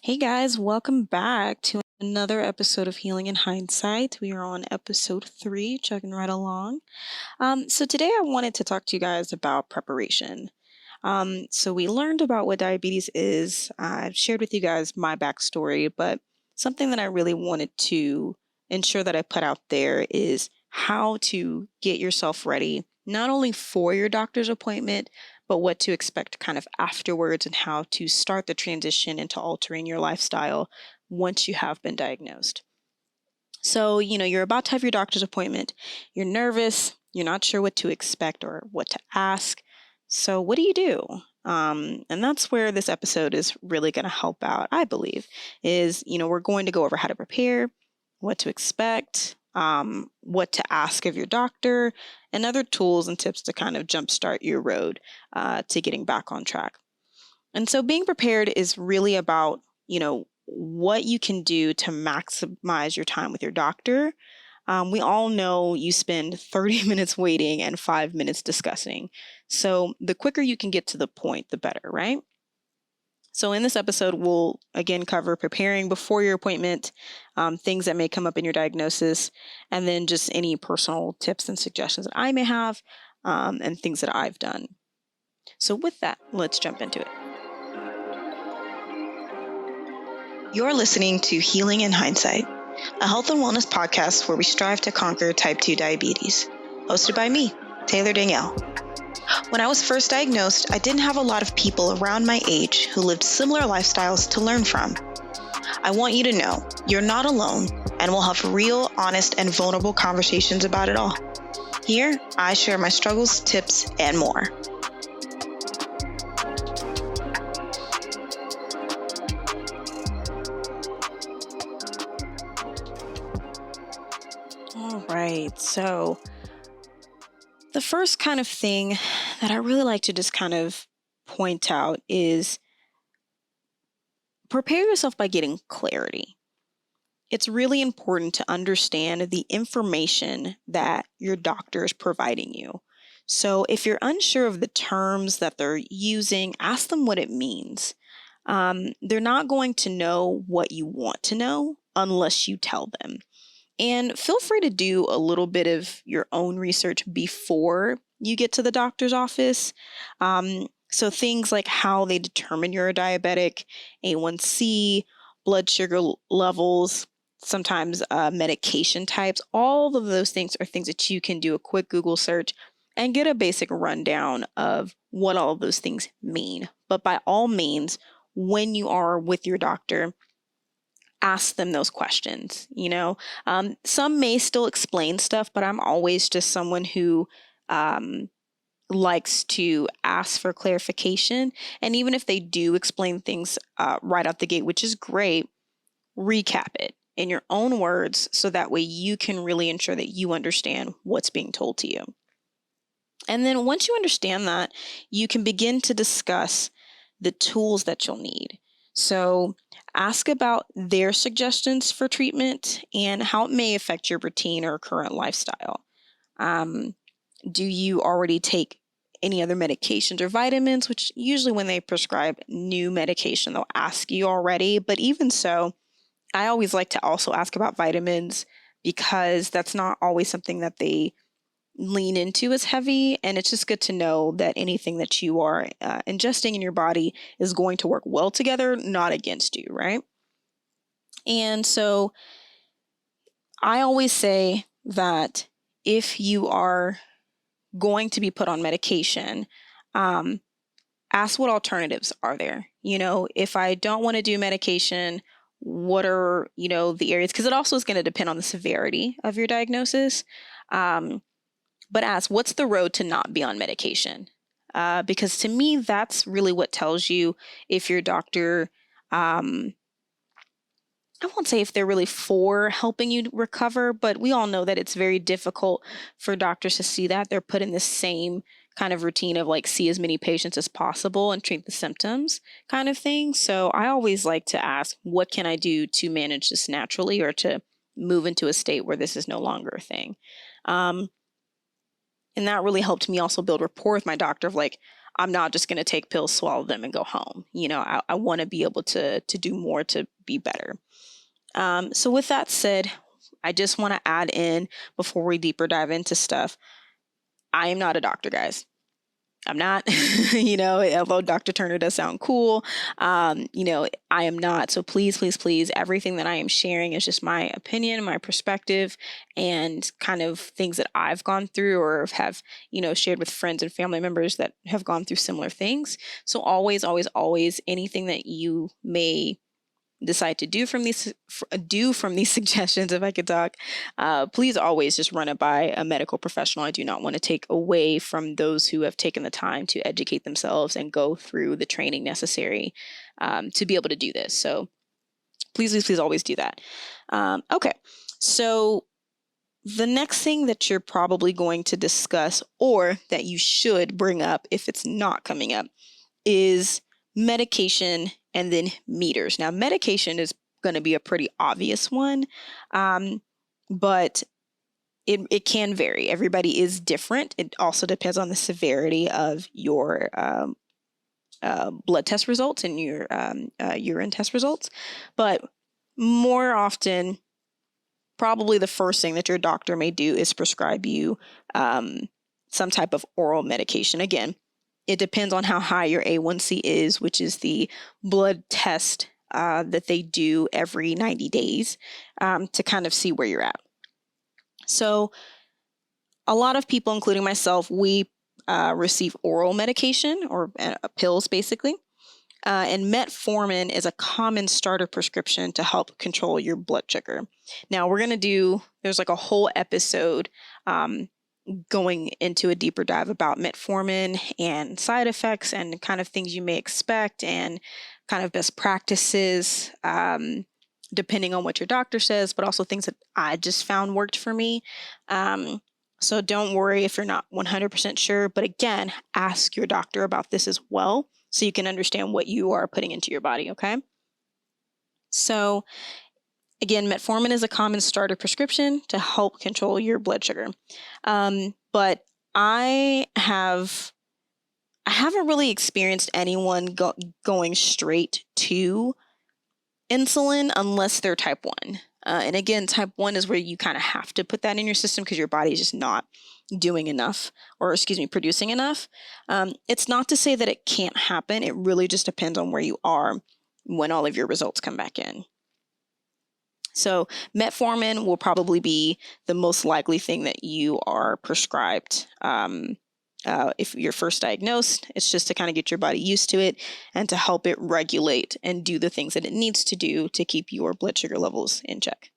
Hey guys, welcome back to another episode of Healing in Hindsight. We are on episode 3, chugging right along. So today I wanted to talk to you guys about preparation. So we learned about what diabetes is. I've shared with you guys my backstory, but something that I really wanted to ensure that I put out there is how to get yourself ready, not only for your doctor's appointment, but what to expect kind of afterwards and how to start the transition into altering your lifestyle once you have been diagnosed. So, you're about to have your doctor's appointment. You're nervous. You're not sure what to expect or what to ask. So, what do you do? And that's where this episode is really going to help out, I believe, is, we're going to go over how to prepare, what to expect, what to ask of your doctor, and other tools and tips to kind of jumpstart your road to getting back on track. And so being prepared is really about, what you can do to maximize your time with your doctor. We all know you spend 30 minutes waiting and 5 minutes discussing. So the quicker you can get to the point, the better, right? So in this episode, we'll again cover preparing before your appointment, things that may come up in your diagnosis, and then just any personal tips and suggestions that I may have, and things that I've done. So with that, let's jump into it. You're listening to Healing in Hindsight, a health and wellness podcast where we strive to conquer type 2 diabetes. Hosted by me, Taylor Danielle. When I was first diagnosed, I didn't have a lot of people around my age who lived similar lifestyles to learn from. I want you to know you're not alone, and we'll have real, honest, and vulnerable conversations about it all. Here, I share my struggles, tips, and more. All right. So the first kind of thing that I really like to just kind of point out is prepare yourself by getting clarity. It's really important to understand the information that your doctor is providing you. So if you're unsure of the terms that they're using, ask them what it means. They're not going to know what you want to know unless you tell them. And feel free to do a little bit of your own research before you get to the doctor's office. So things like how they determine you're a diabetic, A1C, blood sugar levels, sometimes medication types, all of those things are things that you can do a quick Google search and get a basic rundown of what all of those things mean. But by all means, when you are with your doctor, ask them those questions. Some may still explain stuff, but I'm always just someone who likes to ask for clarification. And even if they do explain things right out the gate, which is great, recap it in your own words so that way you can really ensure that you understand what's being told to you. And then once you understand that, you can begin to discuss the tools that you'll need. So ask about their suggestions for treatment and how it may affect your routine or current lifestyle. Do you already take any other medications or vitamins? Which usually when they prescribe new medication, they'll ask you already. But even so, I always like to also ask about vitamins because that's not always something that they lean into as heavy. And it's just good to know that anything that you are ingesting in your body is going to work well together, not against you, right? And so I always say that if you are going to be put on medication, ask what alternatives are there. If I don't want to do medication, what are, the areas? Because it also is going to depend on the severity of your diagnosis. But ask, what's the road to not be on medication? Because to me, that's really what tells you if your doctor, I won't say if they're really for helping you recover, but we all know that it's very difficult for doctors to see that. They're put in the same kind of routine of like see as many patients as possible and treat the symptoms kind of thing. So I always like to ask, what can I do to manage this naturally or to move into a state where this is no longer a thing? And that really helped me also build rapport with my doctor of like, I'm not just going to take pills, swallow them, and go home. I want to be able to do more to be better. So with that said, I just want to add in before we deeper dive into stuff. I am not a doctor, guys. I'm not, although Dr. Turner does sound cool, I am not. So please, please, please, everything that I am sharing is just my opinion, my perspective, and kind of things that I've gone through or have, shared with friends and family members that have gone through similar things. So always, always, always, anything that you may decide to do from these suggestions, if I could talk, please always just run it by a medical professional. I do not want to take away from those who have taken the time to educate themselves and go through the training necessary to be able to do this. So please, please, please always do that. Okay, so the next thing that you're probably going to discuss, or that you should bring up if it's not coming up, is medication and then meters. Now, medication is going to be a pretty obvious one, but it can vary. Everybody is different. It also depends on the severity of your blood test results and your urine test results. But more often, probably the first thing that your doctor may do is prescribe you some type of oral medication. Again, it depends on how high your A1C is, which is the blood test that they do every 90 days to kind of see where you're at. So a lot of people, including myself, we receive oral medication or pills, basically. And metformin is a common starter prescription to help control your blood sugar. Now, there's like a whole episode going into a deeper dive about metformin and side effects and kind of things you may expect and kind of best practices, depending on what your doctor says, but also things that I just found worked for me. So don't worry if you're not 100% sure, but again, ask your doctor about this as well so you can understand what you are putting into your body, okay? So again, metformin is a common starter prescription to help control your blood sugar. But I haven't really experienced anyone going straight to insulin unless they're type 1. And again, type 1 is where you kind of have to put that in your system because your body is just not doing enough, producing enough. It's not to say that it can't happen. It really just depends on where you are when all of your results come back in. So metformin will probably be the most likely thing that you are prescribed if you're first diagnosed. It's just to kind of get your body used to it and to help it regulate and do the things that it needs to do to keep your blood sugar levels in check.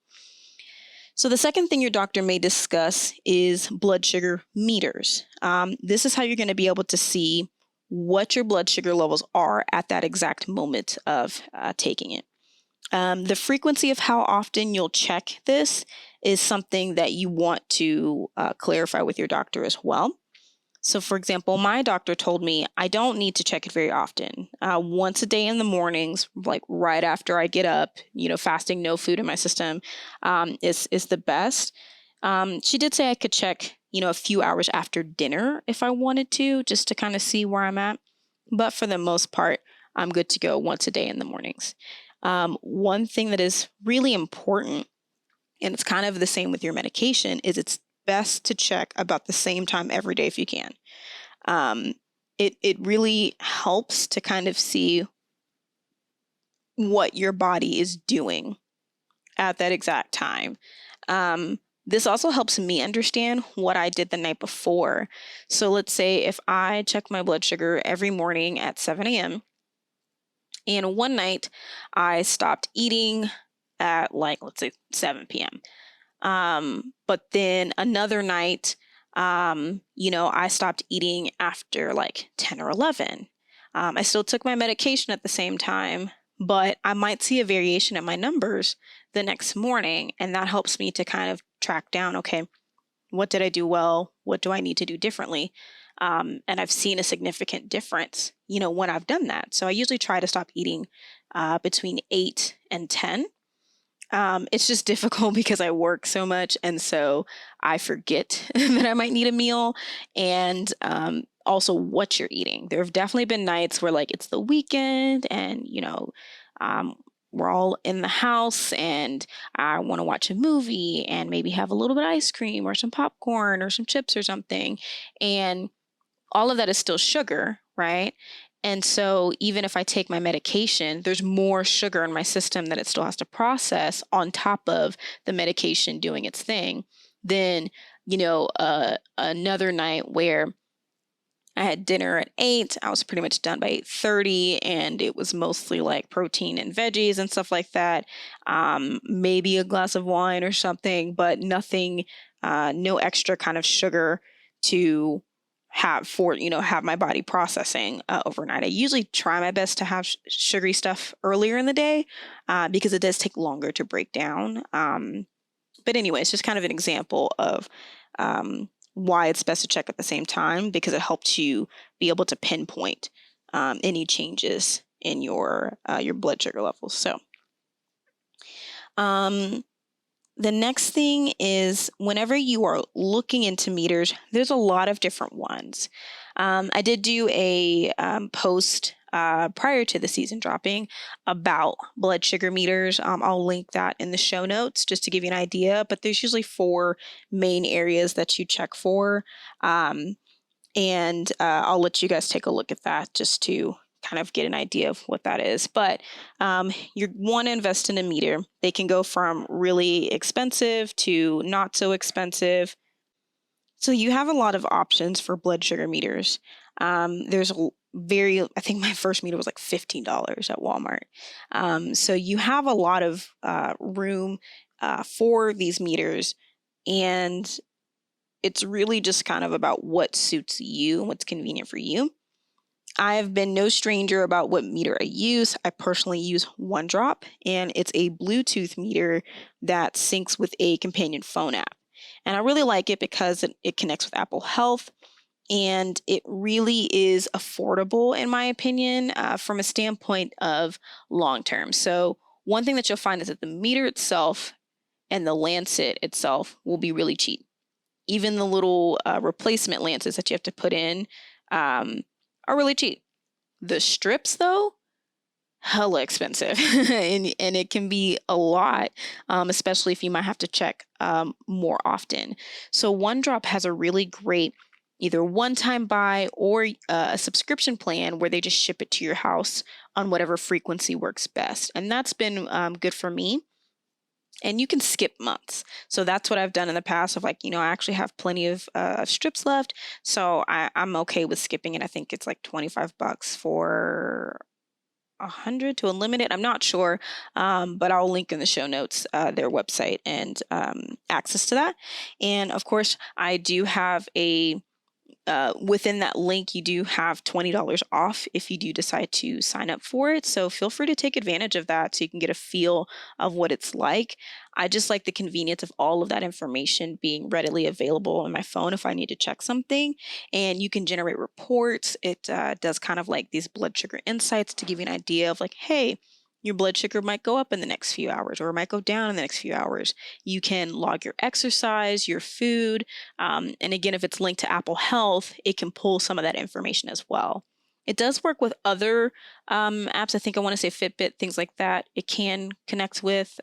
So the second thing your doctor may discuss is blood sugar meters. This is how you're going to be able to see what your blood sugar levels are at that exact moment of taking it. The frequency of how often you'll check this is something that you want to clarify with your doctor as well. So for example, my doctor told me I don't need to check it very often. Once a day in the mornings, like right after I get up, fasting, no food in my system, is the best. She did say I could check, a few hours after dinner if I wanted to, just to kind of see where I'm at. But for the most part, I'm good to go once a day in the mornings. One thing that is really important, and it's kind of the same with your medication, is it's best to check about the same time every day if you can. It really helps to kind of see what your body is doing at that exact time. This also helps me understand what I did the night before. So let's say if I check my blood sugar every morning at 7 a.m., and one night I stopped eating at let's say 7 p.m. But then another night, I stopped eating after 10 or 11. I still took my medication at the same time, but I might see a variation in my numbers the next morning. And that helps me to kind of track down, okay, what did I do well? What do I need to do differently? And I've seen a significant difference, when I've done that. So I usually try to stop eating between 8 and 10. It's just difficult because I work so much. And so I forget that I might need a meal. And also what you're eating. There have definitely been nights where like it's the weekend and, um, we're all in the house and I want to watch a movie and maybe have a little bit of ice cream or some popcorn or some chips or something. And all of that is still sugar, right? And so even if I take my medication, there's more sugar in my system that it still has to process on top of the medication doing its thing. Then, another night where I had dinner at 8. I was pretty much done by 8:30, and it was mostly like protein and veggies and stuff like that. Maybe a glass of wine or something, but nothing, no extra kind of sugar to have my body processing overnight. I usually try my best to have sugary stuff earlier in the day because it does take longer to break down. But anyway, it's just kind of an example of why it's best to check at the same time because it helps you be able to pinpoint any changes in your blood sugar levels. So the next thing is whenever you are looking into meters, there's a lot of different ones. I did do a post prior to the season dropping about blood sugar meters. I'll link that in the show notes just to give you an idea, but there's usually 4 main areas that you check for. And I'll let you guys take a look at that just to kind of get an idea of what that is. But you want to invest in a meter. They can go from really expensive to not so expensive. So you have a lot of options for blood sugar meters. There's I think my first meter was like $15 at Walmart. So you have a lot of room for these meters, and it's really just kind of about what suits you and what's convenient for you. I have been no stranger about what meter I use. I personally use One Drop, and it's a Bluetooth meter that syncs with a companion phone app. And I really like it because it connects with Apple Health, and it really is affordable, in my opinion, from a standpoint of long term. So one thing that you'll find is that the meter itself and the lancet itself will be really cheap. Even the little replacement lances that you have to put in are really cheap. The strips, though, hella expensive, and it can be a lot, especially if you might have to check more often. So One Drop has a really great either one-time buy or a subscription plan where they just ship it to your house on whatever frequency works best, and that's been good for me. And you can skip months. So that's what I've done in the past of I actually have plenty of strips left. So I'm okay with skipping it. I think it's like $25 for 100 to unlimited. I'm not sure, but I'll link in the show notes their website and access to that. And of course, I do have within that link, you do have $20 off if you do decide to sign up for it. So feel free to take advantage of that so you can get a feel of what it's like. I just like the convenience of all of that information being readily available on my phone if I need to check something. And you can generate reports. It does kind of like these blood sugar insights to give you an idea of like, hey, your blood sugar might go up in the next few hours or it might go down in the next few hours. You can log your exercise, your food. And again, if it's linked to Apple Health, it can pull some of that information as well. It does work with other apps. I think I want to say Fitbit, things like that. It can connect with.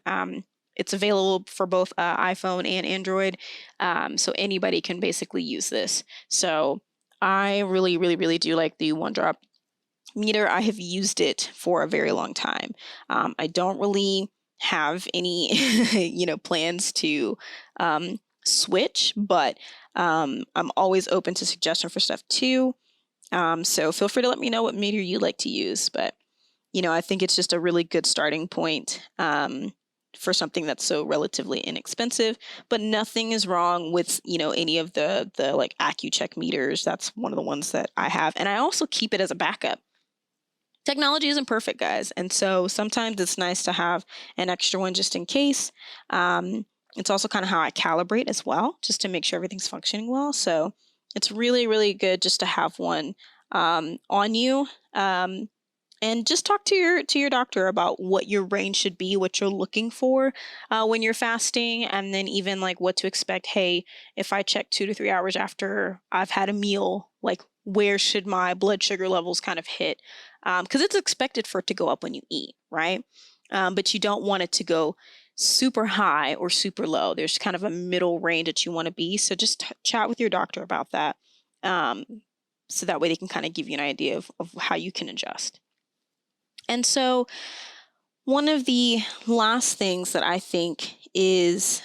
It's available for both iPhone and Android. So anybody can basically use this. So I really, really, really do like the One Drop meter. I have used it for a very long time. I don't really have any, plans to switch, but I'm always open to suggestion for stuff too. So feel free to let me know what meter you like to use. But, I think it's just a really good starting point for something that's so relatively inexpensive. But nothing is wrong with, any of the like AccuCheck meters. That's one of the ones that I have. And I also keep it as a backup. Technology isn't perfect, guys. And so sometimes it's nice to have an extra one just in case. It's also kind of how I calibrate as well, just to make sure everything's functioning well. So it's really, really good just to have one on you. And just talk to your doctor about what your range should be, what you're looking for when you're fasting, and then even like what to expect. Hey, if I check 2 to 3 hours after I've had a meal, like where should my blood sugar levels kind of hit? Because it's expected for it to go up when you eat, right? But you don't want it to go super high or super low. There's kind of a middle range that you want to be. So just chat with your doctor about that. Um, so that way they can kind of give you an idea of how you can adjust. And so one of the last things that I think is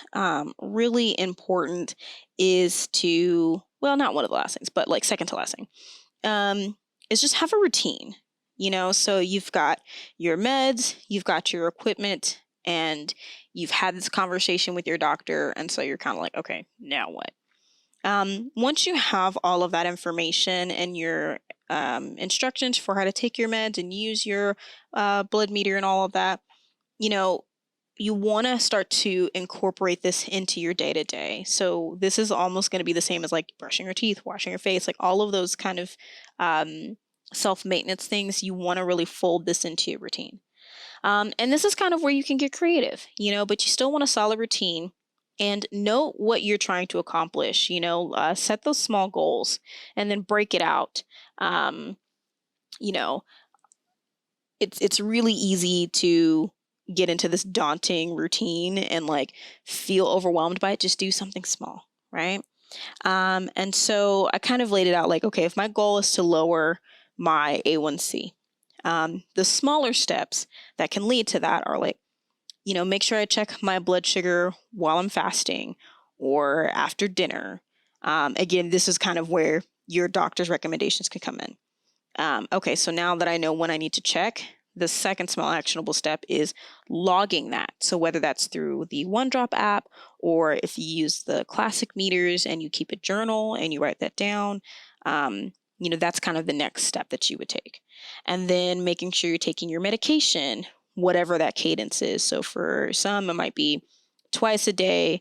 really important is to, well, not one of the last things, but like second to last thing, is just have a routine. So you've got your meds, you've got your equipment, and you've had this conversation with your doctor. And so you're kind of like, okay, now what? Once you have all of that information and your instructions for how to take your meds and use your blood meter and all of that, you know, you want to start to incorporate this into your day to day. So this is almost going to be the same as like brushing your teeth, washing your face, like all of those kind of self maintenance things. You want to really fold this into your routine. And this is kind of where you can get creative, but you still want a solid routine and know what you're trying to accomplish. Set those small goals and then break it out. You know, it's really easy to get into this daunting routine and like feel overwhelmed by it. Just do something small, right? And so I kind of laid it out like, okay, if my goal is to lower my A1C, the smaller steps that can lead to that are like, make sure I check my blood sugar while I'm fasting or after dinner. Again, this is kind of where your doctor's recommendations can come in. Okay, so now that I know when I need to check, the second small actionable step is logging that. So whether that's through the OneDrop app or if you use the classic meters and you keep a journal and you write that down, that's kind of the next step that you would take. And then making sure you're taking your medication, whatever that cadence is. So for some, it might be twice a day,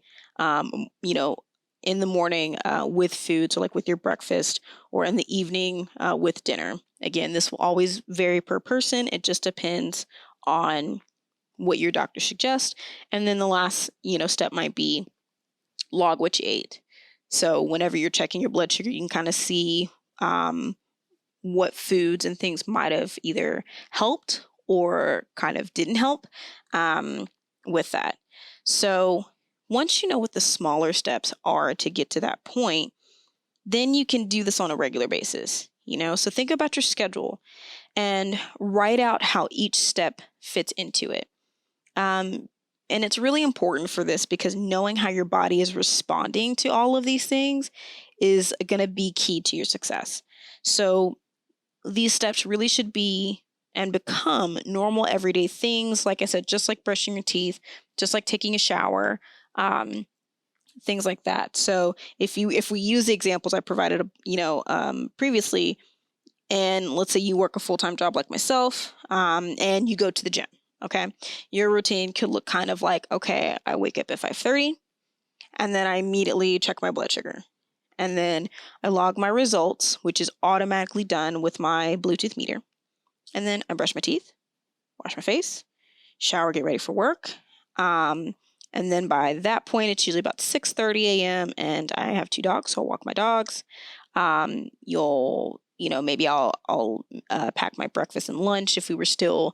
in the morning with food, so like with your breakfast, or in the evening with dinner. Again, this will always vary per person. It just depends on what your doctor suggests. And then the last, step might be log what you ate. So whenever you're checking your blood sugar, you can kind of see what foods and things might have either helped or kind of didn't help with that. So once you know what the smaller steps are to get to that point, then you can do this on a regular basis. So think about your schedule and write out how each step fits into it. And it's really important for this because knowing how your body is responding to all of these things is going to be key to your success. So these steps really should be and become normal everyday things. Like I said, just like brushing your teeth, just like taking a shower, things like that. So if we use the examples I provided, previously, and let's say you work a full-time job like myself, and you go to the gym, okay, your routine could look kind of like, okay, I wake up at 5:30, and then I immediately check my blood sugar, and then I log my results, which is automatically done with my Bluetooth meter, and then I brush my teeth, wash my face, shower, get ready for work. And then by that point, it's usually about 6:30 a.m. and I have two dogs, so I'll walk my dogs. Maybe I'll pack my breakfast and lunch if we were still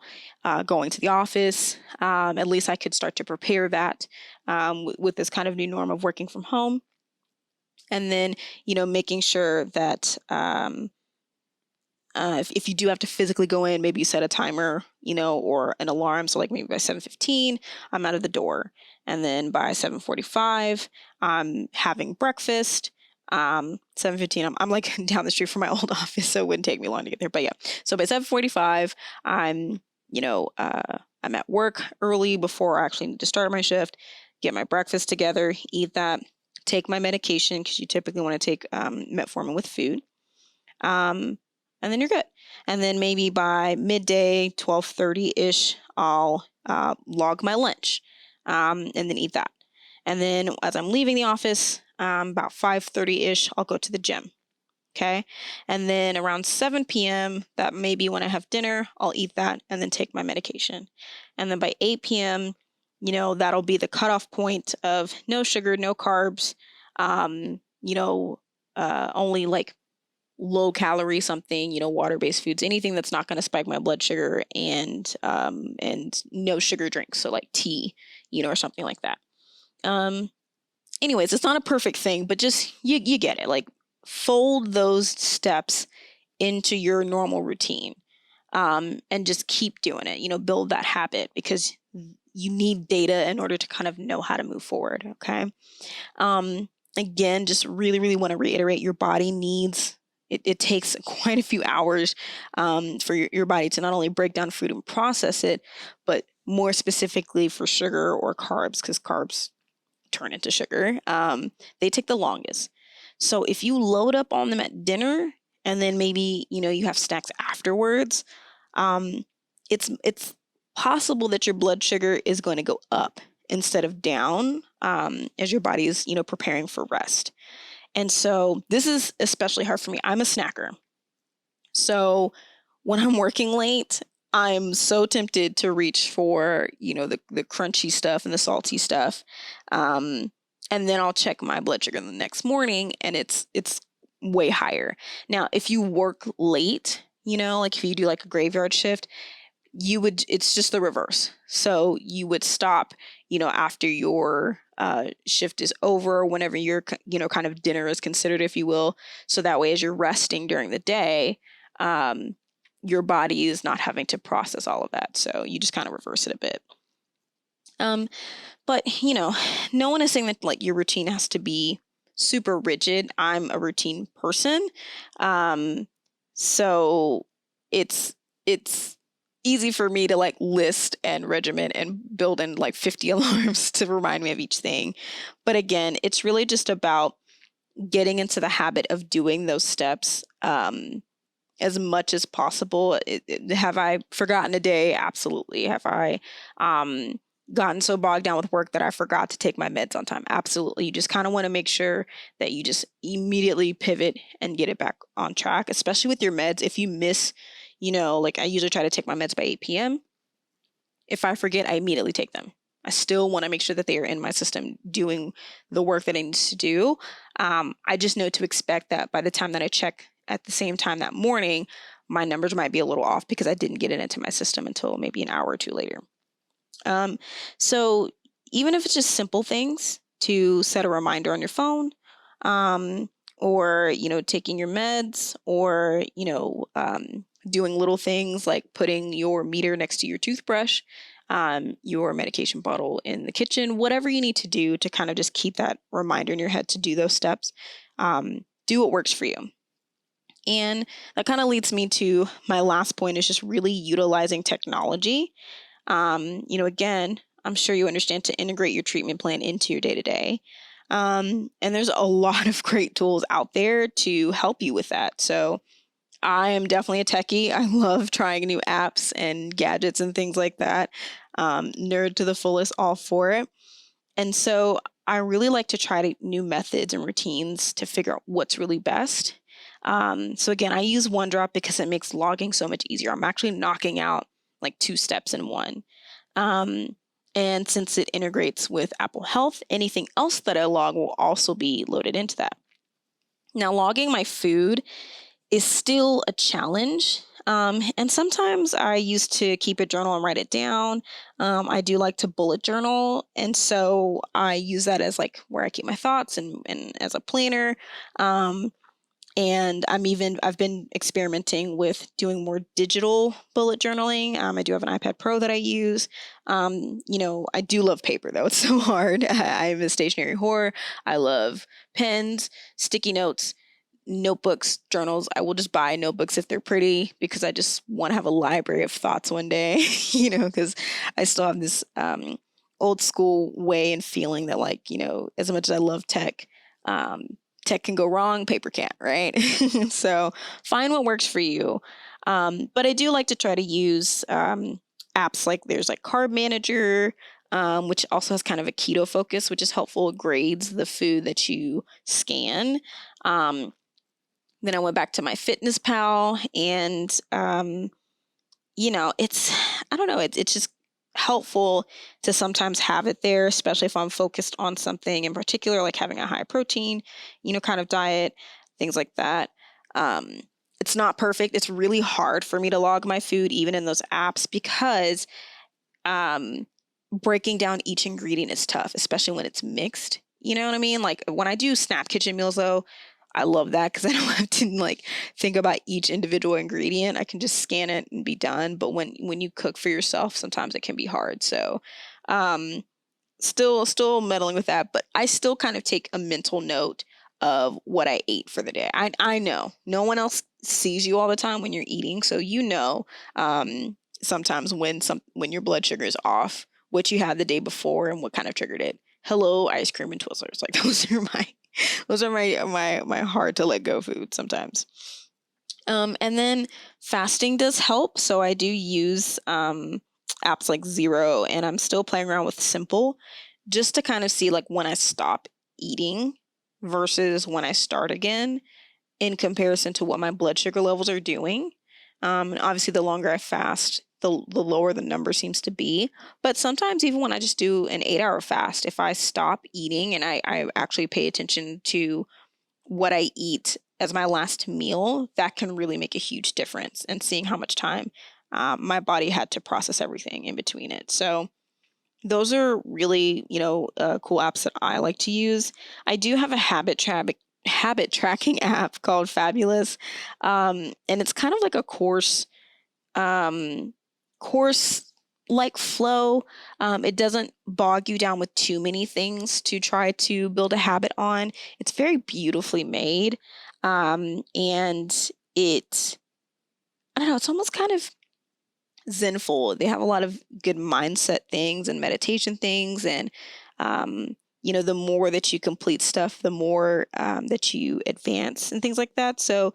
going to the office. At least I could start to prepare that with this kind of new norm of working from home. And then, making sure that if you do have to physically go in, maybe you set a timer, or an alarm. So like maybe by 7:15, I'm out of the door. And then by 7:45, I'm having breakfast. 7:15, I'm like down the street from my old office, so it wouldn't take me long to get there. But yeah, so by 7:45, I'm at work early before I actually need to start my shift, get my breakfast together, eat that, take my medication, because you typically want to take metformin with food. And then you're good. And then maybe by midday, 12:30-ish, I'll log my lunch and then eat that. And then as I'm leaving the office, about 5:30-ish, I'll go to the gym. Okay. And then around 7 p.m., that may be when I have dinner, I'll eat that and then take my medication. And then by 8 p.m., that'll be the cutoff point of no sugar, no carbs, only like low calorie something, water-based foods, anything that's not going to spike my blood sugar, and no sugar drinks. So like tea, or something like that. Um, Anyways, it's not a perfect thing, but just you get it. Like fold those steps into your normal routine, and just keep doing it. Build that habit because you need data in order to kind of know how to move forward. Okay. Again, just really, really want to reiterate your body needs. It takes quite a few hours for your body to not only break down food and process it, but more specifically for sugar or carbs, because carbs turn into sugar. They take the longest. So if you load up on them at dinner and then maybe, you have snacks afterwards, um, it's possible that your blood sugar is going to go up instead of down, as your body is, preparing for rest. And so this is especially hard for me. I'm a snacker. So when I'm working late, I'm so tempted to reach for, the crunchy stuff and the salty stuff. Um, and then I'll check my blood sugar the next morning and it's way higher. Now, if you work late, like if you do like a graveyard shift, it's just the reverse. So you would stop, after your shift is over, whenever your, kind of dinner is considered, if you will. So that way, as you're resting during the day, um, your body is not having to process all of that. So you just kind of reverse it a bit. But, no one is saying that like your routine has to be super rigid. I'm a routine person. So it's easy for me to like list and regiment and build in like 50 alarms to remind me of each thing. But again, it's really just about getting into the habit of doing those steps as much as possible. Have I forgotten a day? Absolutely. Have I gotten so bogged down with work that I forgot to take my meds on time? Absolutely. You just kind of want to make sure that you just immediately pivot and get it back on track, especially with your meds. If you miss, like I usually try to take my meds by 8 p.m. If I forget, I immediately take them. I still want to make sure that they are in my system doing the work that I need to do. I just know to expect that by the time that I check at the same time that morning, my numbers might be a little off because I didn't get it into my system until maybe an hour or two later. So even if it's just simple things to set a reminder on your phone, or, taking your meds, or, doing little things like putting your meter next to your toothbrush, your medication bottle in the kitchen, whatever you need to do to kind of just keep that reminder in your head to do those steps, do what works for you. And that kind of leads me to my last point, is just really utilizing technology. Again, I'm sure you understand, to integrate your treatment plan into your day to day. And there's a lot of great tools out there to help you with that. So I am definitely a techie. I love trying new apps and gadgets and things like that. Nerd to the fullest, all for it. And so I really like to try new methods and routines to figure out what's really best. So again, I use OneDrop because it makes logging so much easier. I'm actually knocking out like 2 steps in one. And since it integrates with Apple Health, anything else that I log will also be loaded into that. Now, logging my food is still a challenge. And sometimes I used to keep a journal and write it down. I do like to bullet journal. And so I use that as like where I keep my thoughts and as a planner. And I've been experimenting with doing more digital bullet journaling. I do have an iPad Pro that I use. I do love paper though. It's so hard. I'm a stationery whore. I love pens, sticky notes, notebooks, journals. I will just buy notebooks if they're pretty because I just want to have a library of thoughts one day, because I still have this old school way and feeling that like, as much as I love tech, tech can go wrong, paper can't, right? So find what works for you. But I do like to try to use apps like there's like Carb Manager, which also has kind of a keto focus, which is helpful. It grades the food that you scan. Then I went back to my Fitness Pal and, I don't know, it's just helpful to sometimes have it there, especially if I'm focused on something in particular, like having a high protein, kind of diet, things like that. Um, it's not perfect. It's really hard for me to log my food, even in those apps, because um, breaking down each ingredient is tough, especially when it's mixed. You know what I mean? Like when I do Snap Kitchen meals, though, I love that because I don't have to like think about each individual ingredient. I can just scan it and be done. But when you cook for yourself, sometimes it can be hard. So, um, still meddling with that, but I still kind of take a mental note of what I ate for the day. I know no one else sees you all the time when you're eating, so sometimes when your blood sugar is off, what you had the day before and what kind of triggered it. Hello, ice cream and Twizzlers. Like those are my hard to let go food sometimes. And then fasting does help. So I do use apps like Zero, and I'm still playing around with Simple just to kind of see like when I stop eating versus when I start again in comparison to what my blood sugar levels are doing. And obviously, the longer I fast, the lower the number seems to be. But sometimes, even when I just do an 8 hour fast, if I stop eating and I actually pay attention to what I eat as my last meal, that can really make a huge difference and seeing how much time my body had to process everything in between it. So those are really, cool apps that I like to use. I do have a habit tracking app called Fabulous, and it's kind of like a um, course like flow. It doesn't bog you down with too many things to try to build a habit on. It's very beautifully made. And I don't know, it's almost kind of zenful. They have a lot of good mindset things and meditation things. And, the more that you complete stuff, the more that you advance and things like that. So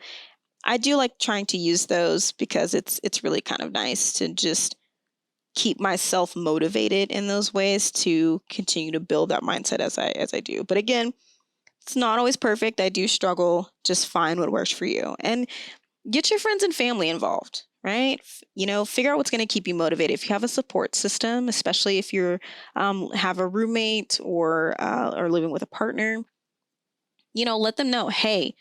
I do like trying to use those because it's really kind of nice to just keep myself motivated in those ways to continue to build that mindset as I do. But again, it's not always perfect. I do struggle. Just find what works for you and get your friends and family involved, right? Figure out what's going to keep you motivated. If you have a support system, especially if you're have a roommate or living with a partner, let them know, hey,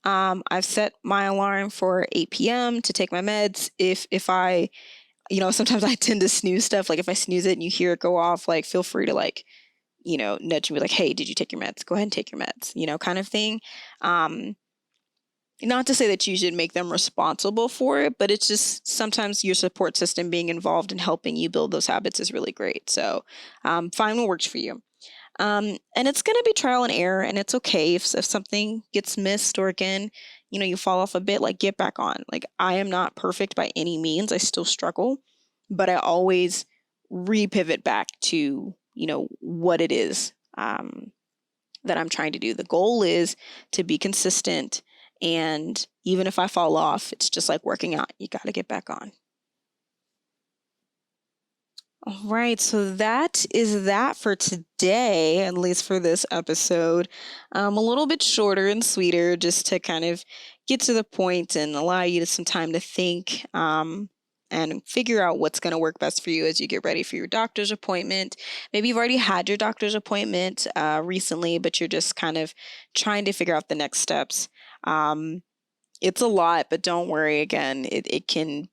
I've set my alarm for 8 p.m. to take my meds. If I sometimes I tend to snooze stuff. Like if I snooze it and you hear it go off, like feel free to like, nudge me like, hey, did you take your meds? Go ahead and take your meds, kind of thing. Um, Not to say that you should make them responsible for it, but it's just sometimes your support system being involved in helping you build those habits is really great. So find what works for you. And it's going to be trial and error, and it's okay if something gets missed or again, you fall off a bit, like get back on. Like I am not perfect by any means. I still struggle, but I always repivot back to, what it is that I'm trying to do. The goal is to be consistent. And even if I fall off, it's just like working out. You got to get back on. All right, so that is that for today, at least for this episode. A little bit shorter and sweeter, just to kind of get to the point and allow you some time to think and figure out what's going to work best for you as you get ready for your doctor's appointment. Maybe you've already had your doctor's appointment recently, but you're just kind of trying to figure out the next steps. It's a lot, but don't worry. Again, it can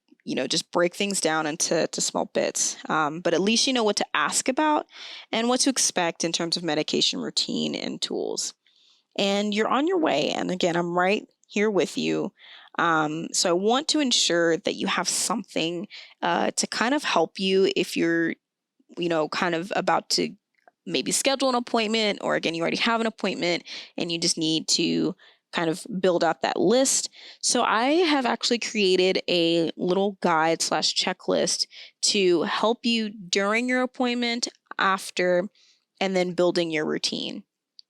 just break things down into small bits. But at least you know what to ask about and what to expect in terms of medication routine and tools. And you're on your way. And again, I'm right here with you. So I want to ensure that you have something to kind of help you if you're, kind of about to maybe schedule an appointment, or again, you already have an appointment and you just need to kind of build out that list. So I have actually created a little guide slash checklist to help you during your appointment, after, and then building your routine.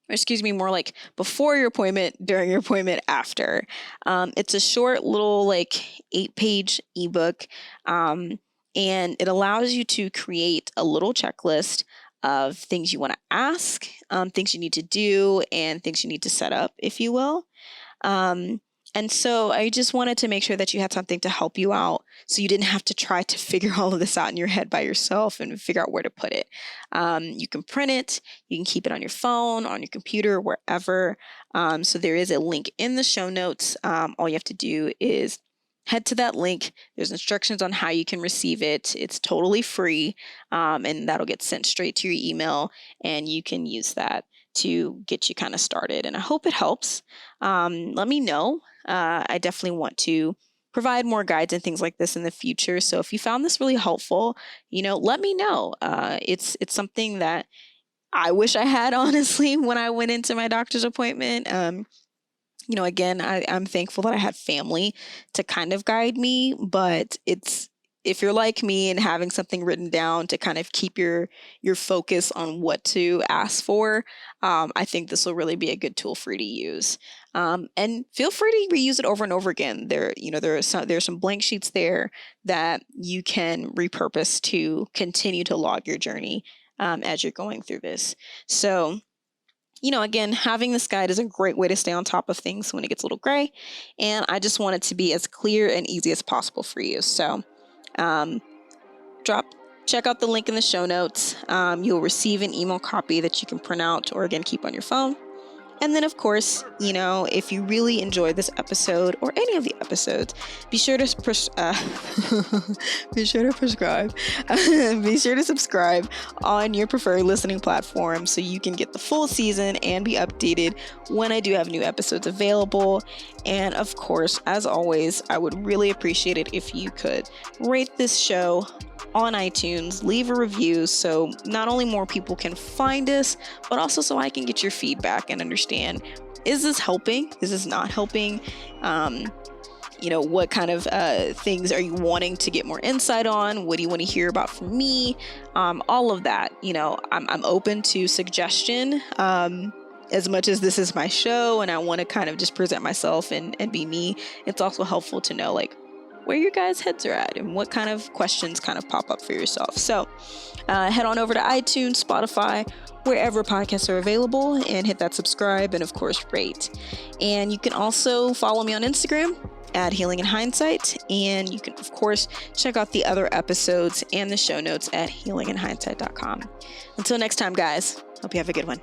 Or excuse me, more like before your appointment, during your appointment, after. It's a short little like 8-page ebook. And it allows you to create a little checklist of things you want to ask, things you need to do, and things you need to set up, if you will. Um, And so I just wanted to make sure that you had something to help you out so you didn't have to try to figure all of this out in your head by yourself and figure out where to put it. You can print it, you can keep it on your phone, on your computer, wherever. So there is a link in the show notes. All you have to do is head to that link. There's instructions on how you can receive it. It's totally free, and that'll get sent straight to your email, and you can use that to get you kind of started. And I hope it helps. Let me know. I definitely want to provide more guides and things like this in the future. So if you found this really helpful, let me know. It's something that I wish I had, honestly, when I went into my doctor's appointment. Again, I'm thankful that I had family to kind of guide me, but if you're like me and having something written down to kind of keep your focus on what to ask for, I think this will really be a good tool for you to use. And feel free to reuse it over and over again. There's some blank sheets there that you can repurpose to continue to log your journey as you're going through this. So, again, having this guide is a great way to stay on top of things when it gets a little gray. And I just want it to be as clear and easy as possible for you. So um, check out the link in the show notes. You'll receive an email copy that you can print out or, again, keep on your phone. And then, of course, if you really enjoyed this episode or any of the episodes, be sure to be sure to prescribe. Be sure to subscribe on your preferred listening platform so you can get the full season and be updated when I do have new episodes available. And of course, as always, I would really appreciate it if you could rate this show on iTunes, leave a review so not only more people can find us, but also so I can get your feedback and understand, is this helping? Is this not helping? What kind of things are you wanting to get more insight on? What do you want to hear about from me? All of that, I'm open to suggestion. As much as this is my show and I want to kind of just present myself and be me, it's also helpful to know where your guys' heads are at and what kind of questions kind of pop up for yourself. So head on over to iTunes, Spotify, wherever podcasts are available, and hit that subscribe and, of course, rate. And you can also follow me on Instagram at Healing in Hindsight. And you can, of course, check out the other episodes and the show notes at healinginhindsight.com. Until next time, guys, hope you have a good one.